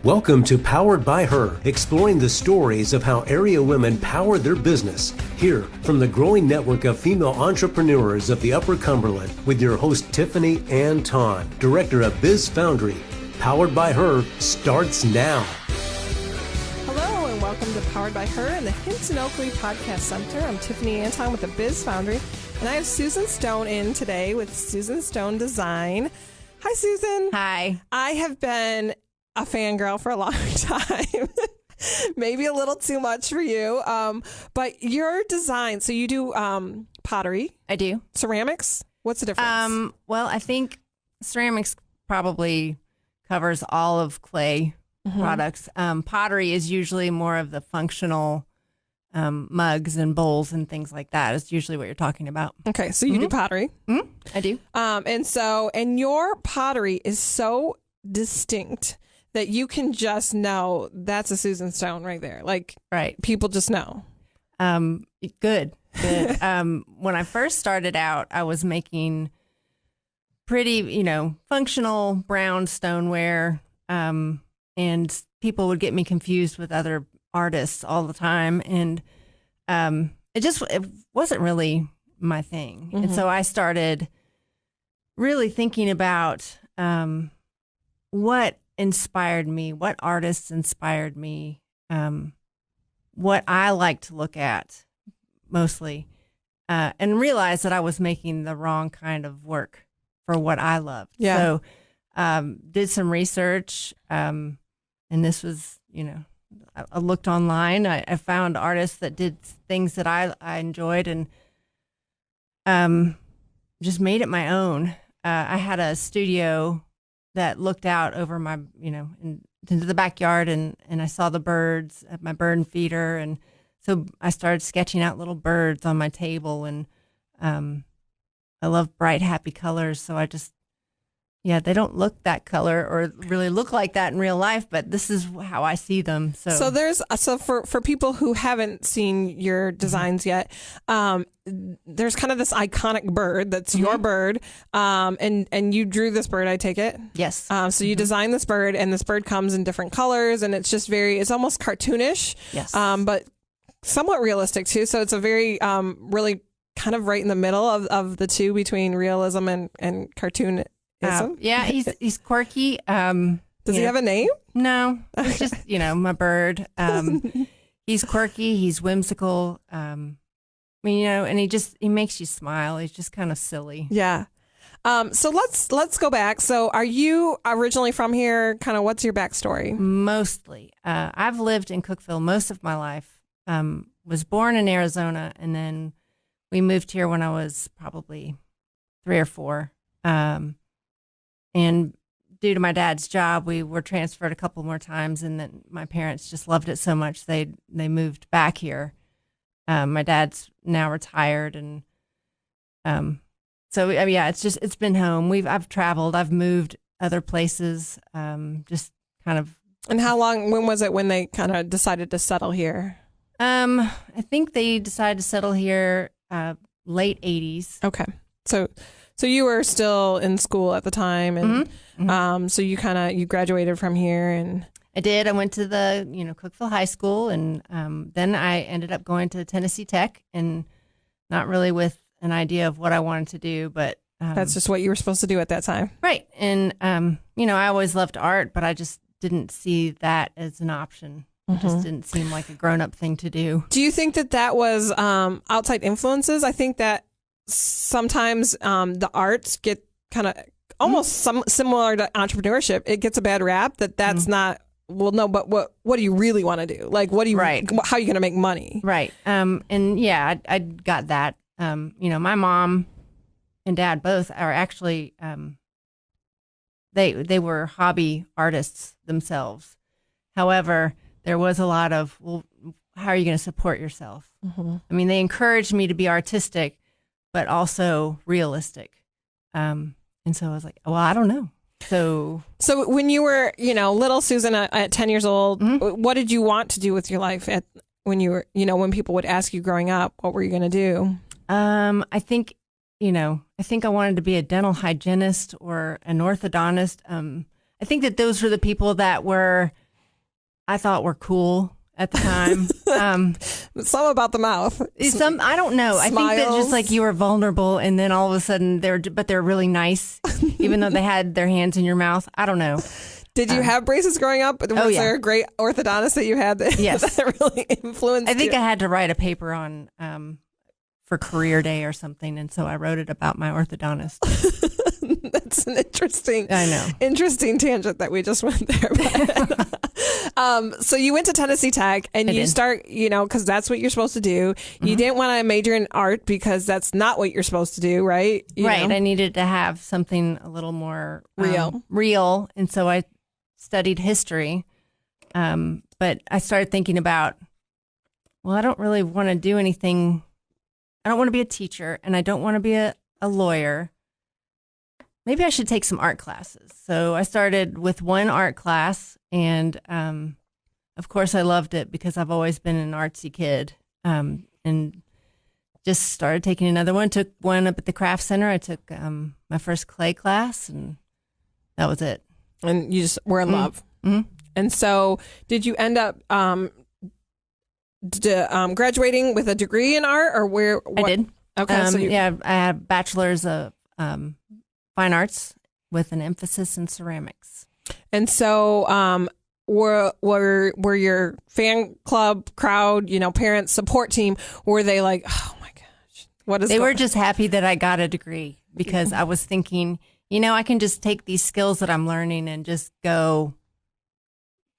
Welcome to Powered by Her, exploring the stories of how area women power their business. Here from the growing network of female entrepreneurs of the Upper Cumberland with your host Tiffany Ann Ton, director of Biz Foundry. Powered by Her starts now. Hello and welcome to Powered by Her in the Hinton Oakley Podcast Center. I'm Tiffany Ann Ton with the Biz Foundry, and I have Susan Stone in today with Susan Stone Design. Hi, Susan. Hi. I have been a fangirl for a long time. Maybe a little too much for you. But your design, so you do pottery. I do. Ceramics? What's the difference? Well, I think ceramics probably covers all of clay products. Pottery is usually more of the functional mugs and bowls and things like that. It's usually what you're talking about. Okay, so you do pottery. I do. And your pottery is so distinct that you can just know that's a Susan Stone right there. Like, right. People just know. Good. When I first started out, I was making pretty, functional brown stoneware. And people would get me confused with other artists all the time. And it wasn't really my thing. And so I started really thinking about what inspired me, what artists inspired me, what I like to look at mostly, and realized that I was making the wrong kind of work for what I loved. Yeah. So did some research, and this was, I looked online. I found artists that did things that I enjoyed and just made it my own. I had a studio that looked out over my, into the backyard, and I saw the birds at my bird feeder. And so I started sketching out little birds on my table, and I love bright, happy colors. So I just, they don't look that color or really look like that in real life, but this is how I see them. So for people who haven't seen your designs yet, there's kind of this iconic bird that's your bird, and you drew this bird, I take it? Yes. So you designed this bird, and this bird comes in different colors, and it's just it's almost cartoonish, yes, but somewhat realistic too. So it's a very really kind of right in the middle of the two between realism and cartoon. He's quirky. Does he have a name? No, he's just, my bird. He's quirky. He's whimsical. And he makes you smile. He's just kind of silly. Yeah. So let's go back. So are you originally from here? Kind of what's your backstory? Mostly. I've lived in Cookeville most of my life. Was born in Arizona, and then we moved here when I was probably 3 or 4. And due to my dad's job, we were transferred a couple more times, and then my parents just loved it so much they moved back here. My dad's now retired, and it's been home. I've traveled, I've moved other places, just kind of. And when was it when they kind of decided to settle here? I think they decided to settle here late 80s. Okay, so you were still in school at the time, and so you graduated from here, and I did. I went to the Cookeville High School, and then I ended up going to Tennessee Tech, and not really with an idea of what I wanted to do, but that's just what you were supposed to do at that time, right? And I always loved art, but I just didn't see that as an option. It just didn't seem like a grown-up thing to do. Do you think that was outside influences? I think that sometimes the arts get kind of almost similar to entrepreneurship. It gets a bad rap that's not, well, no, but what do you really want to do? Like, how are you going to make money? Right. I got that. My mom and dad both are actually, they were hobby artists themselves. However, there was a lot of, well, how are you going to support yourself? I mean, they encouraged me to be artistic, but also realistic. And so I was like, well, I don't know. So when you were, little Susan at 10 years old, what did you want to do with your life when you were, when people would ask you growing up, what were you going to do? I think I wanted to be a dental hygienist or an orthodontist. I think that those were the people that were I thought were cool at the time. Some about the mouth. I don't know. I think that just like you were vulnerable, and then all of a sudden they're really nice, even though they had their hands in your mouth. I don't know. Did you have braces growing up? Was there a great orthodontist that you had that, yes. that really influenced you? I think I had to write a paper on for career day or something, and so I wrote it about my orthodontist. That's an interesting tangent that we just went there. So you went to Tennessee Tech and you start, because that's what you're supposed to do. Mm-hmm. You didn't want to major in art because that's not what you're supposed to do, right? Right. I needed to have something a little more real. And so I studied history. But I started thinking about, well, I don't really want to do anything. I don't want to be a teacher, and I don't want to be a lawyer. Maybe I should take some art classes. So I started with one art class, and of course I loved it because I've always been an artsy kid, and just started taking another one. Took one up at the craft center. I took my first clay class, and that was it. And you just were in love. Mm-hmm. And so did you end up graduating with a degree in art, or where? I did. Okay. So I had a bachelor's of fine arts with an emphasis in ceramics. And so were your fan club crowd, parents, support team, were they like, oh my gosh, what is they were just happy that I got a degree, because I was thinking, I can just take these skills that I'm learning and just go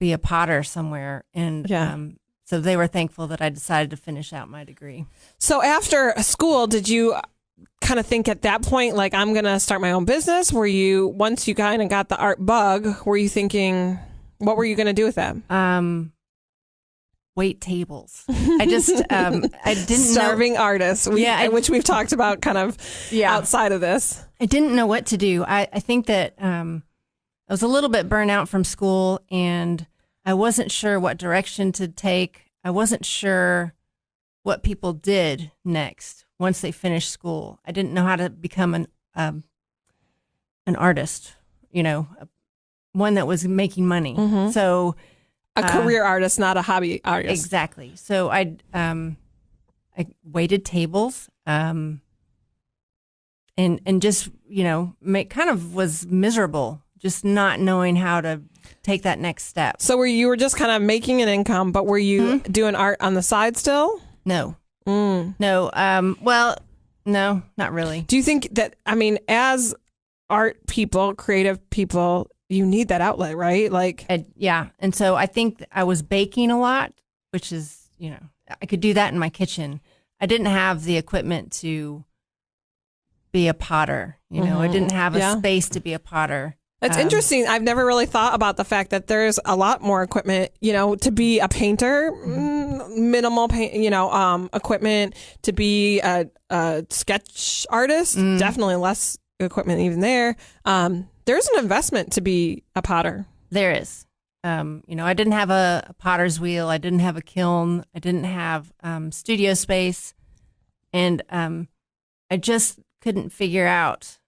be a potter somewhere. And so they were thankful that I decided to finish out my degree. So after school, did you kind of think at that point, like, I'm going to start my own business? Once you kind of got the art bug, were you thinking, what were you going to do with that? Wait tables. I just, I didn't Starving artists, which we've talked about kind of outside of this. I didn't know what to do. I think that I was a little bit burnt out from school, and I wasn't sure what direction to take. I wasn't sure what people did next once they finished school. I didn't know how to become an artist, one that was making money. Mm-hmm. So a career artist, not a hobby artist. Exactly. So I waited tables, and just, kind of was miserable, just not knowing how to take that next step. So you were just kind of making an income, but were you doing art on the side still? No. No. Well, no, not really. Do you think that, as art people, creative people, you need that outlet, right? Yeah. And so I think I was baking a lot, which is, I could do that in my kitchen. I didn't have the equipment to be a potter. I didn't have a space to be a potter. It's interesting. I've never really thought about the fact that there's a lot more equipment, to be a painter, minimal paint, equipment, to be a sketch artist, definitely less equipment even there. There's an investment to be a potter. There is. I didn't have a potter's wheel. I didn't have a kiln. I didn't have studio space. And I just couldn't figure out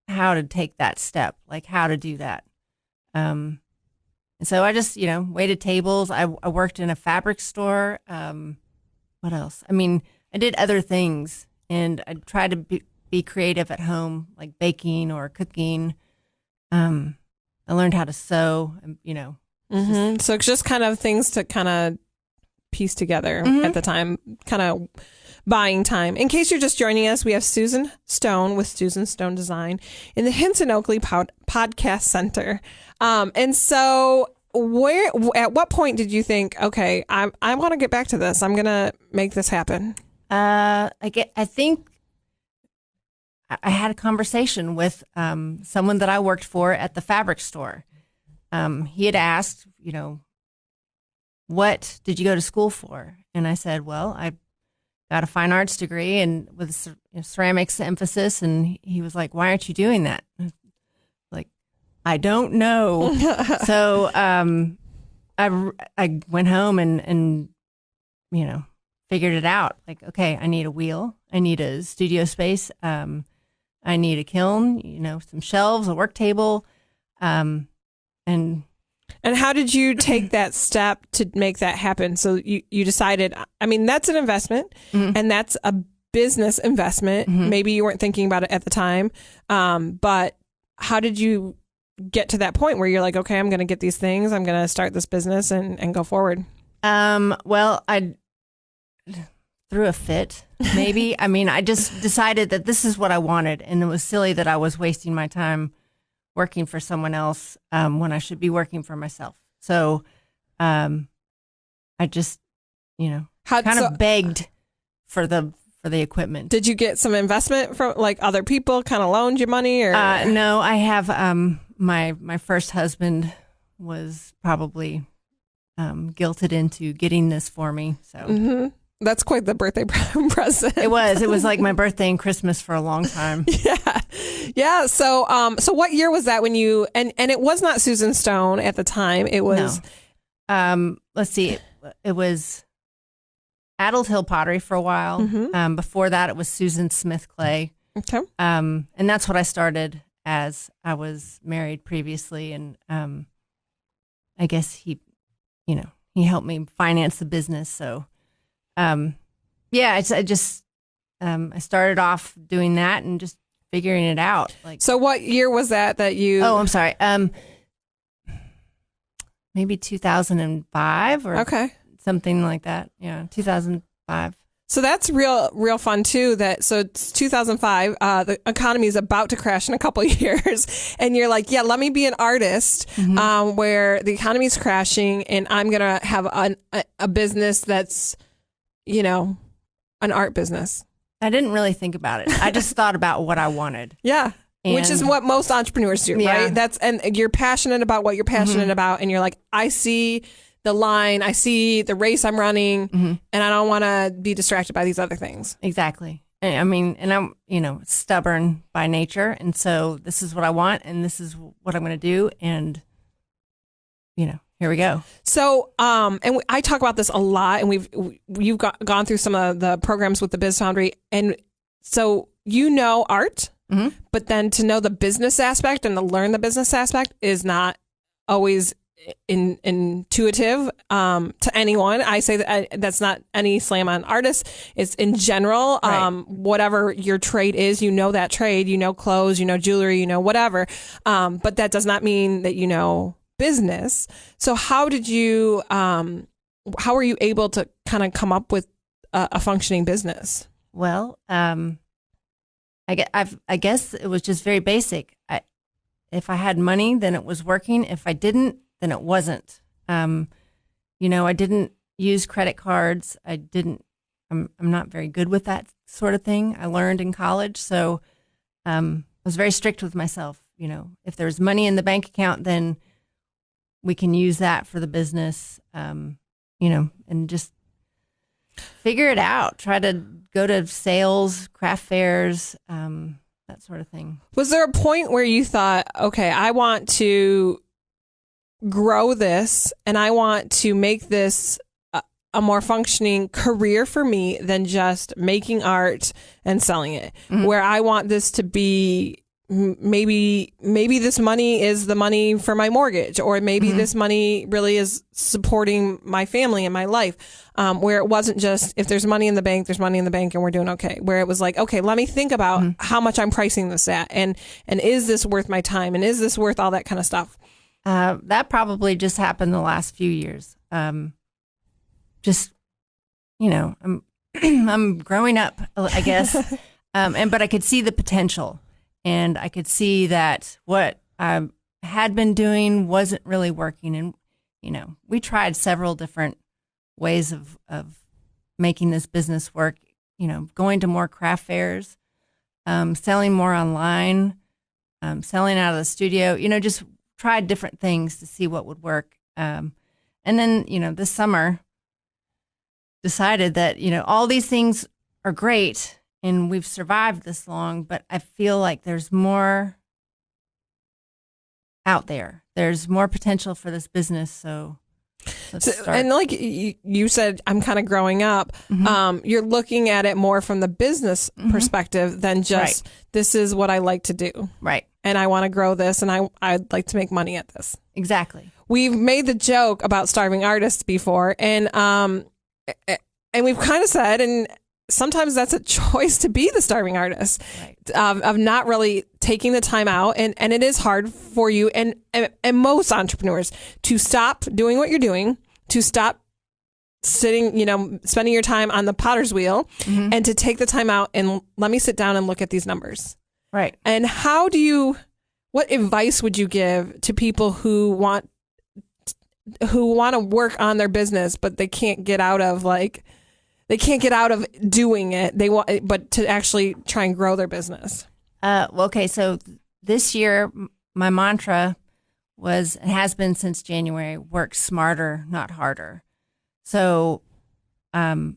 how to take that step, like how to do that. And so I just, waited tables. I worked in a fabric store. What else? I did other things, and I tried to be creative at home, like baking or cooking. I learned how to sew, So it's just kind of things to kind of piece together at the time, kind of buying time. In case you're just joining us, we have Susan Stone with Susan Stone Design in the Hinton Oakley Podcast Center. And so at what point did you think, okay, I want to get back to this. I'm going to make this happen? I think I had a conversation with someone that I worked for at the fabric store. He had asked, what did you go to school for? And I said, well, I got a fine arts degree and with ceramics emphasis. And he was like, why aren't you doing that? Like, I don't know. So I went home and figured it out. Like, okay, I need a wheel. I need a studio space. I need a kiln, some shelves, a work table. And And how did you take that step to make that happen? So you decided, I mean, that's an investment and that's a business investment. Maybe you weren't thinking about it at the time. But how did you get to that point where you're like, okay, I'm going to get these things. I'm going to start this business and go forward? Well, I threw a fit, maybe. I mean, I just decided that this is what I wanted. And it was silly that I was wasting my time working for someone else when I should be working for myself. So I just, kind of begged for the equipment. Did you get some investment from like other people kind of loaned you money or? No, I have my first husband was probably guilted into getting this for me. So that's quite the birthday present. It was like my birthday and Christmas for a long time. Yeah. So what year was that when you, and it was not Susan Stone at the time. It was, let's see. It was Addled Hill Pottery for a while. Before that, it was Susan Smith Clay. Okay. And that's what I started as. I was married previously, and I guess he helped me finance the business. So, I started off doing that and just figuring it out. Like, so what year was that you? Oh, I'm sorry. Maybe 2005 or something like that. Yeah, 2005. So that's real fun too. So it's 2005. The economy is about to crash in a couple of years, and you're like, yeah, let me be an artist where the economy is crashing, and I'm gonna have a business that's, an art business. I didn't really think about it. I just thought about what I wanted. Yeah. Which is what most entrepreneurs do, right? And you're passionate about what you're passionate about, and you're like, I see the line, I see the race I'm running, and I don't want to be distracted by these other things. Exactly. I mean, and I'm, stubborn by nature, and so this is what I want, and this is what I'm going to do, and here we go. So, and I talk about this a lot, and you've gone through some of the programs with the Biz Foundry, and so art, but then to know the business aspect and to learn the business aspect is not always intuitive to anyone. I say that that's not any slam on artists. It's in general, whatever your trade is, that trade, clothes, jewelry, whatever. But that does not mean that business. So how did you, how were you able to kind of come up with a functioning business? Well, I guess it was just very basic. If I had money, then it was working. If I didn't, then it wasn't. I didn't use credit cards. I'm not very good with that sort of thing. I learned in college. So I was very strict with myself. If there's money in the bank account, then we can use that for the business, and just figure it out. Try to go to sales, craft fairs, that sort of thing. Was there a point where you thought, okay, I want to grow this and I want to make this a more functioning career for me than just making art and selling it, where I want this to be maybe this money is the money for my mortgage, or maybe this money really is supporting my family and my life, where it wasn't just, if there's money in the bank, there's money in the bank and we're doing okay, where it was like, okay, let me think about how much I'm pricing this at, and is this worth my time, and is this worth all that kind of stuff? That probably just happened the last few years. I'm growing up, I guess, but I could see the potential. And I could see that what I had been doing wasn't really working. And, we tried several different ways of making this business work, going to more craft fairs, selling more online, selling out of the studio, just tried different things to see what would work. And then, this summer decided that, all these things are great, and we've survived this long, but I feel like there's more out there. There's more potential for this business. So let's start. And like you said, I'm kind of growing up. You're looking at it more from the business perspective than just, this is what I like to do. Right. And I want to grow this, and I'd like to make money at this. Exactly. we've made the joke about starving artists before, and we've kind of said, and sometimes that's a choice to be the starving artist, right. Of not really taking the time out, and it is hard for you and most entrepreneurs to stop doing what you're doing, to stop sitting, spending your time on the potter's wheel, and to take the time out and let me sit down and look at these numbers. Right. And what advice would you give to people who want to work on their business, but they can't get out of doing it. But to actually try and grow their business. Okay. So this year, my mantra was, and has been since January, work smarter, not harder. So, I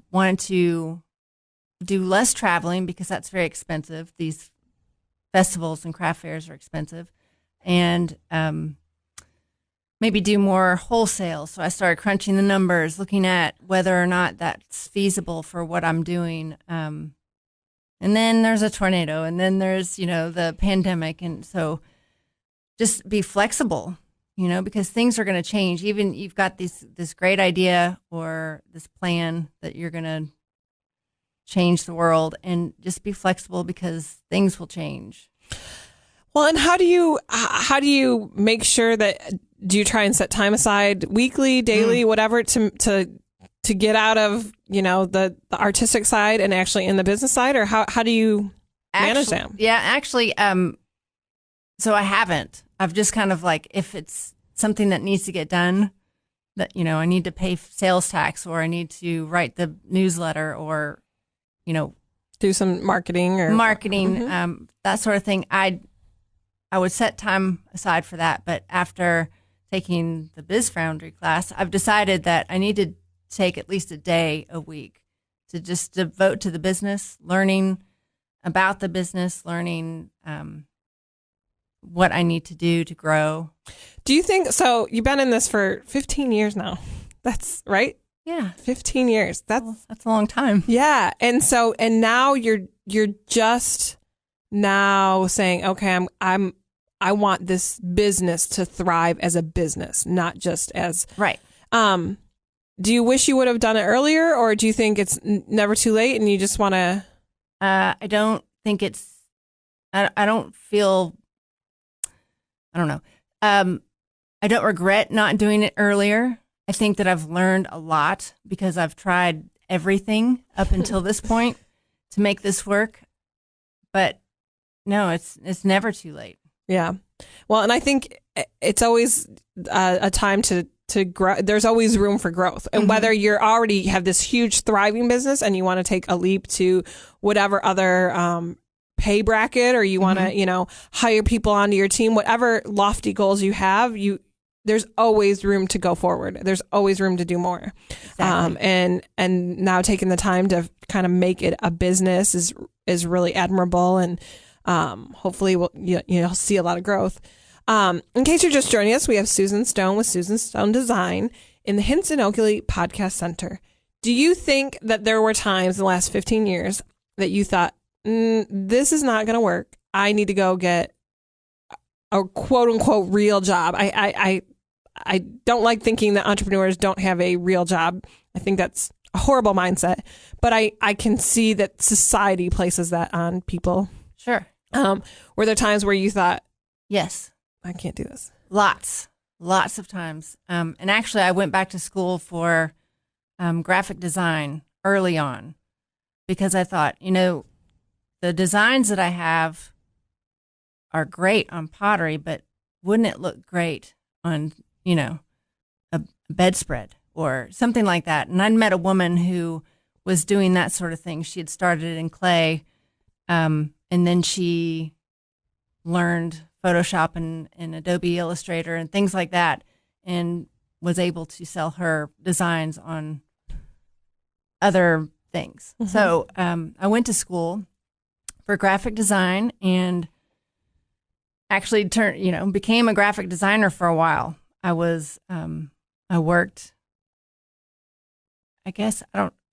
wanted to do less traveling because that's very expensive. These festivals and craft fairs are expensive, and maybe do more wholesale. So I started crunching the numbers, looking at whether or not that's feasible for what I'm doing. And then there's a tornado, and then there's, the pandemic. And so just be flexible, because things are going to change. Even you've got this great idea or this plan that you're going to change the world, and just be flexible because things will change. Well, and how do you make sure that, do you try and set time aside weekly, daily, whatever, to get out of, the artistic side and actually in the business side, or how do you manage them? Yeah, actually, so I haven't. I've just kind of if it's something that needs to get done, that, I need to pay sales tax, or I need to write the newsletter, or, do some marketing, that sort of thing. I would set time aside for that. But after taking the Biz Foundry class, I've decided that I need to take at least a day a week to just devote to the business, learning about the business, learning what I need to do to grow. Do you think, so you've been in this for 15 years now. That's right? Yeah. 15 years. That's a long time. Yeah. And now you're just now saying, okay, I want this business to thrive as a business, not just as right. Do you wish you would have done it earlier, or do you think it's never too late and you just want to? I don't think it's. I don't feel. I don't know. I don't regret not doing it earlier. I think that I've learned a lot because I've tried everything up until this point to make this work. But no, it's never too late. Yeah. Well, and I think it's always a time to grow. There's always room for growth. And whether you're already have this huge thriving business and you want to take a leap to whatever other pay bracket, or you want to, hire people onto your team, whatever lofty goals you have, there's always room to go forward. There's always room to do more. Exactly. And now taking the time to kind of make it a business is really admirable. And hopefully you'll see a lot of growth. In case you're just joining us, we have Susan Stone with Susan Stone Design in the Hinson Oakley Podcast Center. Do you think that there were times in the last 15 years that you thought, this is not going to work, I need to go get a quote unquote real job? I don't like thinking that entrepreneurs don't have a real job. I think that's a horrible mindset, but I can see that society places that on people. Sure. Were there times where you thought, yes, I can't do this? Lots of times. And actually I went back to school for graphic design early on because I thought, the designs that I have are great on pottery, but wouldn't it look great on, a bedspread or something like that? And I'd met a woman who was doing that sort of thing. She had started in clay, and then she learned Photoshop and Adobe Illustrator and things like that, and was able to sell her designs on other things. So I went to school for graphic design and actually became a graphic designer for a while. I worked, I guess,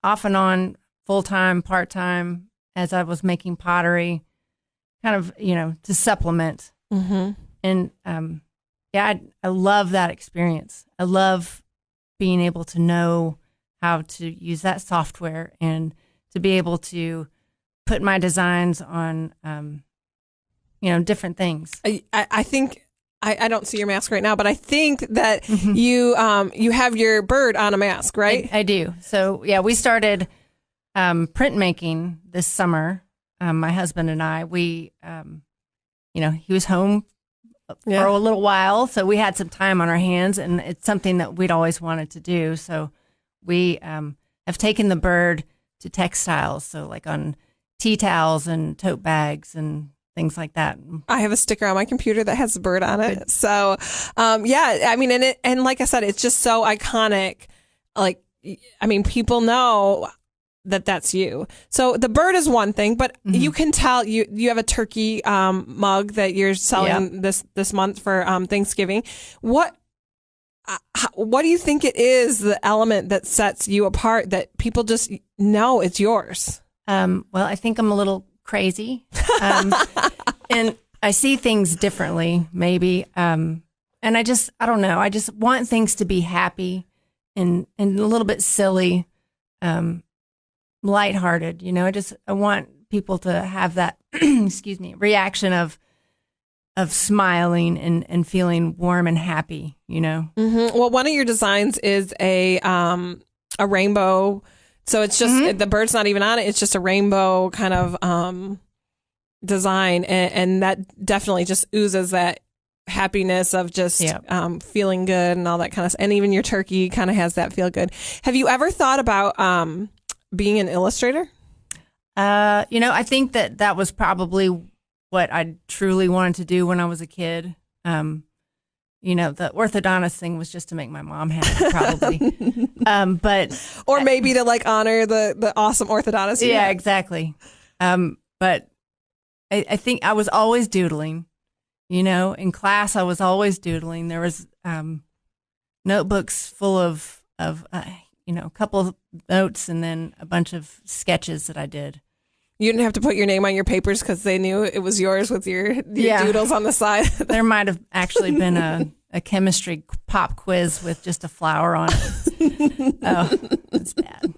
off and on, full-time, part-time, as I was making pottery, kind of, to supplement. And I love that experience. I love being able to know how to use that software and to be able to put my designs on, different things. I think I don't see your mask right now, but I think that you have your bird on a mask, right? I do. So yeah, we started printmaking this summer. My husband and I, we, he was home for a little while, so we had some time on our hands, and it's something that we'd always wanted to do. So we have taken the bird to textiles, so like on tea towels and tote bags and things like that. I have a sticker on my computer that has a bird on it. Good. So, I mean, and like I said, it's just so iconic. Like, I mean, people know that that's you. So the bird is one thing, but you can tell you have a turkey mug that you're selling this month for Thanksgiving. What do you think it is, the element that sets you apart, that people just know it's yours? Well, I think I'm a little crazy, and I see things differently, maybe. And I don't know. I just want things to be happy and a little bit silly, lighthearted. I want people to have that, reaction of smiling and feeling warm and happy. Well, one of your designs is a rainbow. So it's just the bird's not even on it. It's just a rainbow kind of design, and that definitely just oozes that happiness of just feeling good and all that kind of stuff. And even your turkey kind of has that feel good. Have you ever thought about being an illustrator? I think that was probably what I truly wanted to do when I was a kid. The orthodontist thing was just to make my mom happy, probably. Or maybe to honor the awesome orthodontist. Yeah, exactly. But I think I was always doodling. In class, I was always doodling. There was notebooks full of a couple of notes and then a bunch of sketches that I did. You didn't have to put your name on your papers because they knew it was yours with your doodles on the side. There might have actually been a chemistry pop quiz with just a flower on it. Oh, that's bad.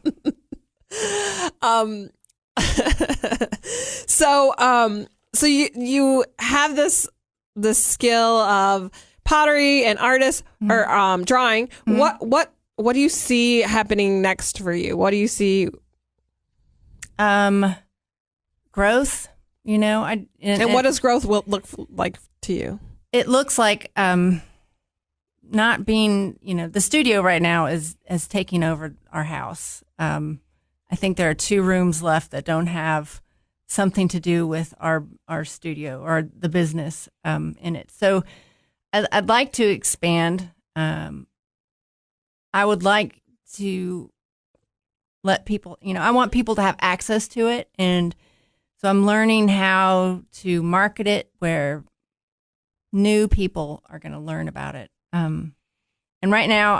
So you have this skill of pottery and artist or drawing. What do you see happening next for you? What do you see? Growth, and what does growth look like to you? It looks like not being, the studio right now is taking over our house. I think there are 2 rooms left that don't have something to do with our studio or the business in it. So I'd like to expand. I would like to let people, I want people to have access to it, and so I'm learning how to market it where new people are going to learn about it. And right now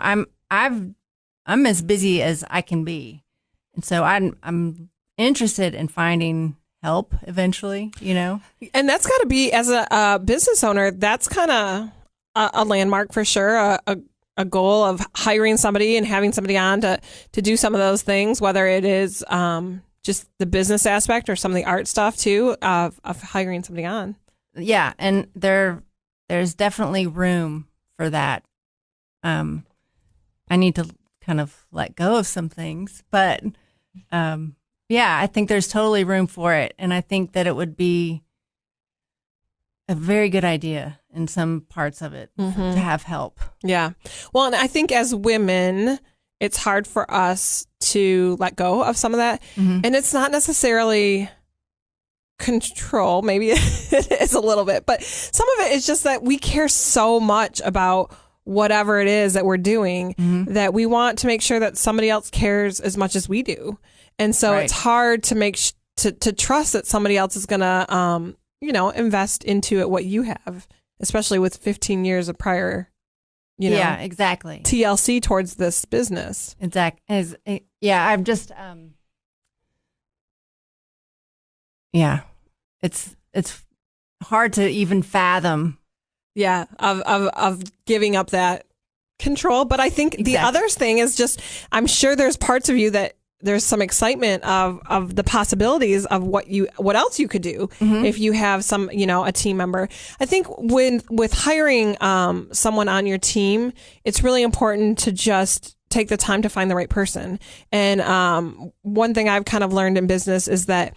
I'm as busy as I can be. And so I'm interested in finding help eventually, And that's got to be, as a business owner, that's kind of a landmark for sure, a goal of hiring somebody and having somebody on to do some of those things, whether it is just the business aspect or some of the art stuff too, of hiring somebody on. Yeah, and there's definitely room for that. I need to kind of let go of some things, but I think there's totally room for it, and I think that it would be a very good idea in some parts of it to have help. Yeah. Well, and I think as women, it's hard for us to let go of some of that. And it's not necessarily control. Maybe it is a little bit, but some of it is just that we care so much about whatever it is that we're doing that we want to make sure that somebody else cares as much as we do. And so it's hard to make to trust that somebody else is going to, invest into it what you have, especially with 15 years of prior, yeah, exactly. TLC towards this business. Exactly. I'm just, it's hard to even fathom Yeah, of giving up that control. But I think the other thing is just, I'm sure there's parts of you that there's some excitement of the possibilities of what else you could do if you have some, a team member. I think with hiring someone on your team, it's really important to just take the time to find the right person. And one thing I've kind of learned in business is that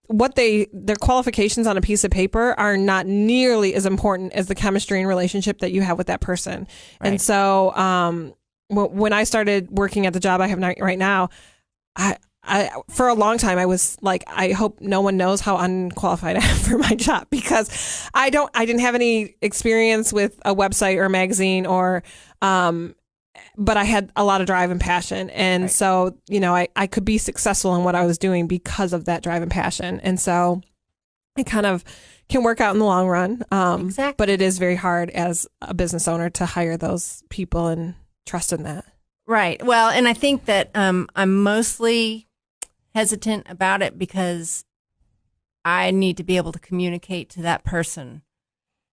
their qualifications on a piece of paper are not nearly as important as the chemistry and relationship that you have with that person. Right. And so when I started working at the job I have right now, I for a long time I was like, I hope no one knows how unqualified I am for my job, because I didn't have any experience with a website or a magazine or but I had a lot of drive and passion. And so, I could be successful in what I was doing because of that drive and passion. And so it kind of can work out in the long run. Exactly. But it is very hard as a business owner to hire those people and trust in that. Right. Well, and I think that I'm mostly hesitant about it because I need to be able to communicate to that person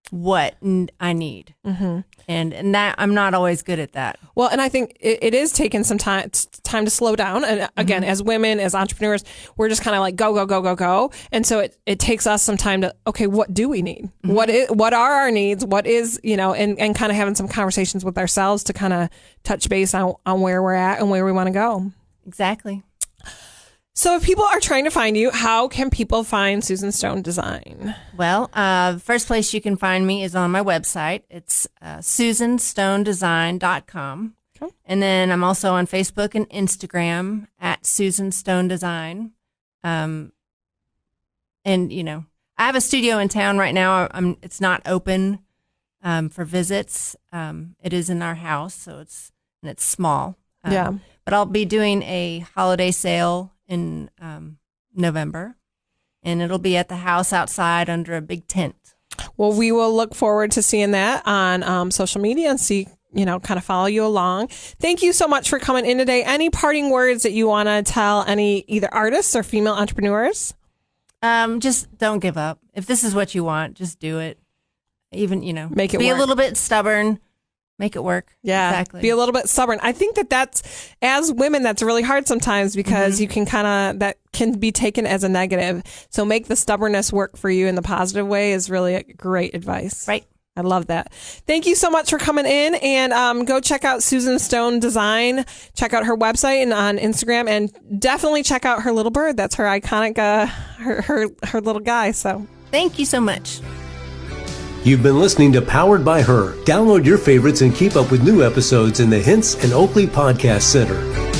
what I need. Mm-hmm. And that I'm not always good at that. Well, and I think it is taking some time to slow down. And again, as women, as entrepreneurs, we're just kind of like go, go, go, go, go. And so it takes us some time to, okay, what do we need? Mm-hmm. What are our needs? What is, and kind of having some conversations with ourselves to kind of touch base on where we're at and where we want to go. Exactly. So if people are trying to find you, how can people find Susan Stone Design? Well, first place you can find me is on my website. It's susanstonedesign.com. Okay. And then I'm also on Facebook and Instagram at Susan Stone Design. And, I have a studio in town right now. It's not open for visits. It is in our house, so it's small. Yeah. But I'll be doing a holiday sale in November, and it'll be at the house outside under a big tent. Well, we will look forward to seeing that on social media and see, kind of follow you along. Thank you so much for coming in today. Any parting words that you want to tell any either artists or female entrepreneurs? Just don't give up. If this is what you want, just do it. Even, make it be work. A little bit stubborn. Make it work. Yeah, exactly. Be a little bit stubborn. I think that's, as women, that's really hard sometimes because you can that can be taken as a negative. So make the stubbornness work for you in the positive way is really a great advice. Right. I love that. Thank you so much for coming in, and go check out Susan Stone Design. Check out her website and on Instagram, and definitely check out her little bird. That's her iconic, her little guy. So thank you so much. You've been listening to Powered by Her. Download your favorites and keep up with new episodes in the Hints and Oakley Podcast Center.